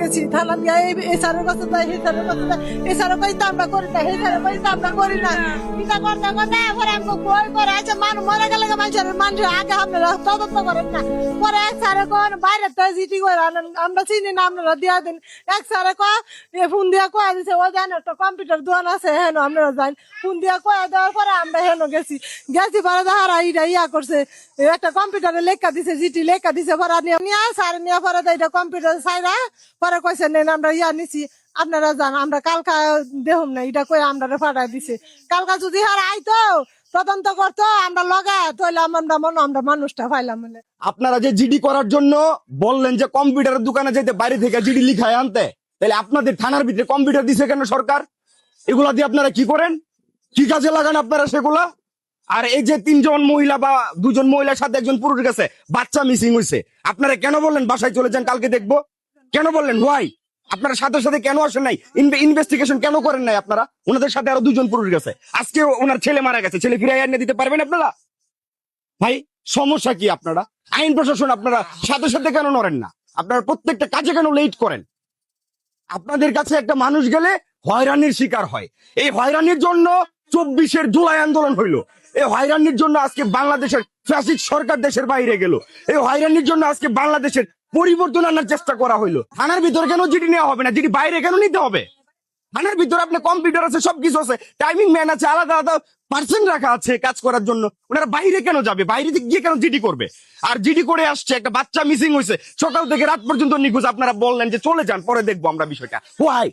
গেছি থানা নিয়ে এই স্যারের কাছে যাই এই স্যারের কাছে যাই এই স্যারের কাছে তো আমরা করি না এই স্যারের কাছে তো আমরা করি না এটা করতে করতে এবার আমাকে বই করে আছে মানুষ মরে গেলে মানুষ আগে আপনারা তদন্ত করেন না পরে এক স্যারে কোন বাইরে তো জিটি করে আনেন আমরা চিনি না আপনারা দিয়া দিন এক স্যারে ফোন দিয়া কয়া দিছে ও জানে একটা কম্পিউটার দোকান আছে হেন আপনারা যান ফোন দিয়া কয়া দেওয়ার পরে আমরা হেন গেছি পরে দেখারা ইয়া করছে একটা কম্পিউটারে লেখা দিছে জিটি লেখা দিছে পরে নিয়ে স্যার নিয়ে পরে এটা কম্পিউটার সাইরা পরে কইছে নেন আমরা ইয়া নিছি আপনারা জান আমরা কালকা দেহম না এটা কয়ে আমরা পাঠাই দিছে কালকা যদি হার আইতো তদন্ত করতো আমরা লগা তাহলে আমরা মানুষটা পাইলাম মানে আপনারা যে জিডি করার জন্য বললেন যে কম্পিউটারের দোকানে যেতে বাইরে থেকে জিডি লিখায় আনতে, তাহলে আপনাদের থানার ভিতরে কম্পিউটার দিছে কেন সরকার? এগুলা দিয়ে আপনারা কি করেন, কি কাজে লাগান আপনারা সেগুলা? আর এই যে 3 জন মহিলা বা 2 জন মহিলার সাথে একজন পুরুষ গেছে, বাচ্চা মিসিং হয়েছে, আপনারা কেন বললেন বাসায় চলে যান কালকে দেখবো? কেন বললেন হোয়াই? আপনারা সাথে সাথে কেন আসেন নাই? ইনভেস্টিগেশন কেন করেন নাই আপনারা? ওনাদের সাথে আরো 2 জন পুরুষ গেছে, আজকে ওনার ছেলে মারা গেছে, ছেলে ফিরে এনে দিতে পারবেন আপনারা? ভাই সমস্যা কি আপনারা? আইন প্রশাসন আপনারা সাথে সাথে কেন নড়েন না? আপনারা প্রত্যেকটা কাজে কেন লেট করেন? আপনাদের কাছে একটা মানুষ গেলে হয়রানির শিকার হয়। এই হয়রানির জন্য 24 জুলাই আন্দোলন হইলো। এই হয়রানির জন্য আজকে বাংলাদেশের ফ্যাসিস্ট সরকার দেশের বাইরে গেল। এই হয়রানির জন্য আজকে বাংলাদেশের পরিবর্তন আনার চেষ্টা করা হইলো। থানার ভিতরে কেন জিডি নেওয়া হবে না? জিডি বাইরে কেন নিতে হবে? থানার ভিতরে আপনার কম্পিউটার আছে, সবকিছু আছে, টাইমিং ম্যান আছে, আলাদা আলাদা পার্সন রাখা আছে কাজ করার জন্য। ওনারা বাইরে কেন যাবে? বাইরে গিয়ে কেন জিডি করবে? আর জিডি করে আসছে, একটা বাচ্চা মিসিং হয়েছে, সকাল থেকে রাত পর্যন্ত নিখোঁজ। আপনারা বললেন যে চলে যান, পরে দেখবো আমরা বিষয়টা। হোয়াই?